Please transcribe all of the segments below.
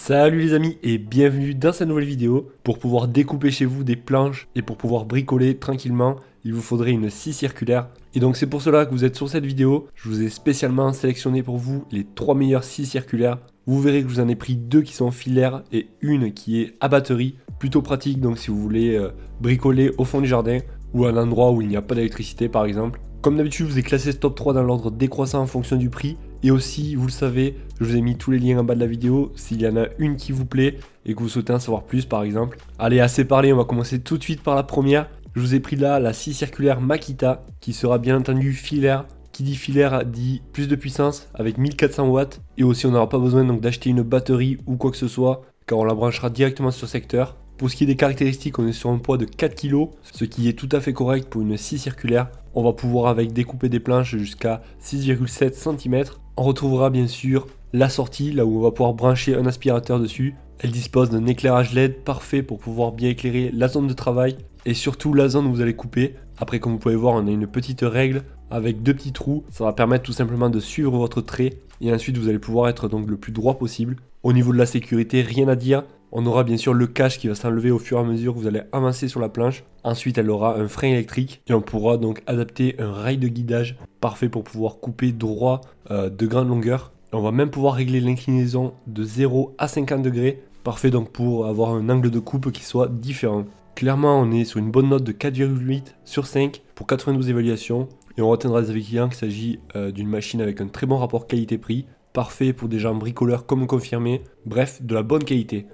Salut les amis et bienvenue dans cette nouvelle vidéo. Pour pouvoir découper chez vous des planches et pour pouvoir bricoler tranquillement, il vous faudrait une scie circulaire. Et donc c'est pour cela que vous êtes sur cette vidéo. Je vous ai spécialement sélectionné pour vous les 3 meilleures scies circulaires. Vous verrez que je vous en ai pris 2 qui sont filaires et une qui est à batterie. Plutôt pratique donc si vous voulez bricoler au fond du jardin ou à un endroit où il n'y a pas d'électricité par exemple. Comme d'habitude, je vous ai classé ce top 3 dans l'ordre décroissant en fonction du prix. Et aussi, vous le savez, je vous ai mis tous les liens en bas de la vidéo. S'il y en a une qui vous plaît et que vous souhaitez en savoir plus par exemple. Allez, assez parlé, on va commencer tout de suite par la première. Je vous ai pris là la scie circulaire Makita qui sera bien entendu filaire. Qui dit filaire dit plus de puissance avec 1400 watts. Et aussi, on n'aura pas besoin donc d'acheter une batterie ou quoi que ce soit car on la branchera directement sur secteur. Pour ce qui est des caractéristiques, on est sur un poids de 4 kg, ce qui est tout à fait correct pour une scie circulaire. On va pouvoir avec découper des planches jusqu'à 6,7 cm. On retrouvera bien sûr la sortie, là où on va pouvoir brancher un aspirateur dessus. Elle dispose d'un éclairage LED parfait pour pouvoir bien éclairer la zone de travail et surtout la zone où vous allez couper. Après, comme vous pouvez voir, on a une petite règle avec 2 petits trous. Ça va permettre tout simplement de suivre votre trait et ensuite vous allez pouvoir être donc le plus droit possible. Au niveau de la sécurité, rien à dire. On aura bien sûr le cache qui va s'enlever au fur et à mesure que vous allez avancer sur la planche. Ensuite, elle aura un frein électrique et on pourra donc adapter un rail de guidage parfait pour pouvoir couper droit de grande longueur. Et on va même pouvoir régler l'inclinaison de 0 à 50 degrés. Parfait donc pour avoir un angle de coupe qui soit différent. Clairement, on est sur une bonne note de 4,8 sur 5 pour 92 évaluations. Et on retiendra des avis clients qu'il s'agit d'une machine avec un très bon rapport qualité-prix. Parfait pour des gens bricoleurs comme confirmé. Bref, de la bonne qualité.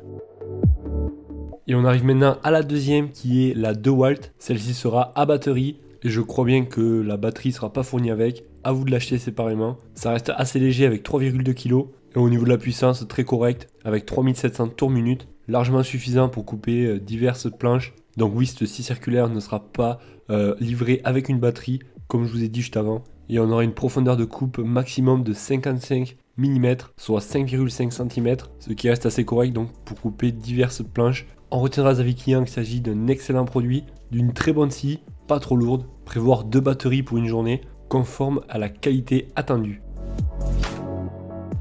Et on arrive maintenant à la deuxième qui est la DeWalt. Celle-ci sera à batterie et je crois bien que la batterie ne sera pas fournie avec. À vous de l'acheter séparément. Ça reste assez léger avec 3,2 kg et au niveau de la puissance très correct avec 3700 tours minute. Largement suffisant pour couper diverses planches. Donc oui, cette scie circulaire ne sera pas livrée avec une batterie comme je vous ai dit juste avant. Et on aura une profondeur de coupe maximum de 55 mm, soit 5,5 cm, ce qui reste assez correct donc pour couper diverses planches. On retiendra des avis clients qu'il s'agit d'un excellent produit, d'une très bonne scie, pas trop lourde, prévoir 2 batteries pour une journée, conforme à la qualité attendue.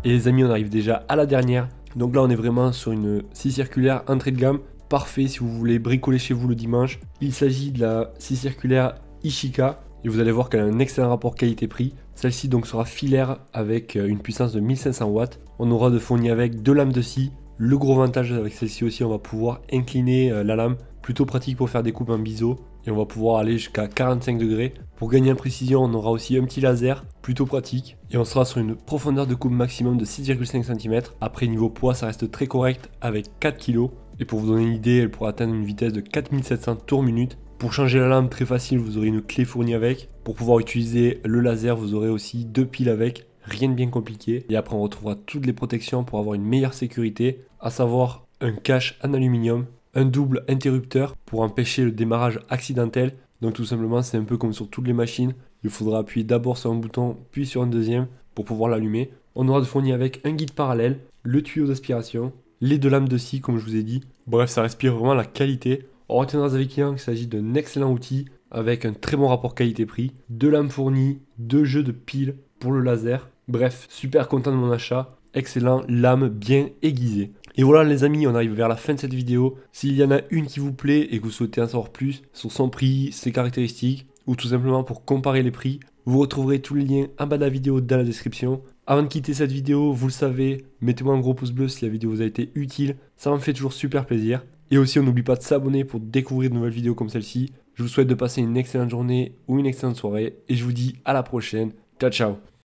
Et les amis, on arrive déjà à la dernière. Donc là, on est vraiment sur une scie circulaire entrée de gamme, parfait si vous voulez bricoler chez vous le dimanche. Il s'agit de la scie circulaire Ishika. Et vous allez voir qu'elle a un excellent rapport qualité-prix. Celle-ci donc sera filaire avec une puissance de 1500 watts. On aura de fourni avec 2 lames de scie. Le gros avantage avec celle-ci aussi, on va pouvoir incliner la lame. Plutôt pratique pour faire des coupes en biseau. Et on va pouvoir aller jusqu'à 45 degrés. Pour gagner en précision, on aura aussi un petit laser. Plutôt pratique. Et on sera sur une profondeur de coupe maximum de 6,5 cm. Après niveau poids, ça reste très correct avec 4 kg. Et pour vous donner une idée, elle pourra atteindre une vitesse de 4700 tours minute. Pour changer la lame, très facile, vous aurez une clé fournie avec. Pour pouvoir utiliser le laser, vous aurez aussi 2 piles avec. Rien de bien compliqué. Et après, on retrouvera toutes les protections pour avoir une meilleure sécurité, à savoir un cache en aluminium, un double interrupteur pour empêcher le démarrage accidentel. Donc tout simplement, c'est un peu comme sur toutes les machines. Il faudra appuyer d'abord sur un bouton, puis sur un deuxième pour pouvoir l'allumer. On aura de fourni avec un guide parallèle, le tuyau d'aspiration, les 2 lames de scie comme je vous ai dit. Bref, ça respire vraiment la qualité. On retiendra avec clients qu'il s'agit d'un excellent outil avec un très bon rapport qualité-prix, 2 lames fournies, 2 jeux de piles pour le laser. Bref, super content de mon achat, excellent, lame bien aiguisée. Et voilà les amis, on arrive vers la fin de cette vidéo. S'il y en a une qui vous plaît et que vous souhaitez en savoir plus sur son prix, ses caractéristiques, ou tout simplement pour comparer les prix, vous retrouverez tous les liens en bas de la vidéo dans la description. Avant de quitter cette vidéo, vous le savez, mettez-moi un gros pouce bleu si la vidéo vous a été utile, ça me fait toujours super plaisir. Et aussi, on n'oublie pas de s'abonner pour découvrir de nouvelles vidéos comme celle-ci. Je vous souhaite de passer une excellente journée ou une excellente soirée. Et je vous dis à la prochaine. Ciao, ciao.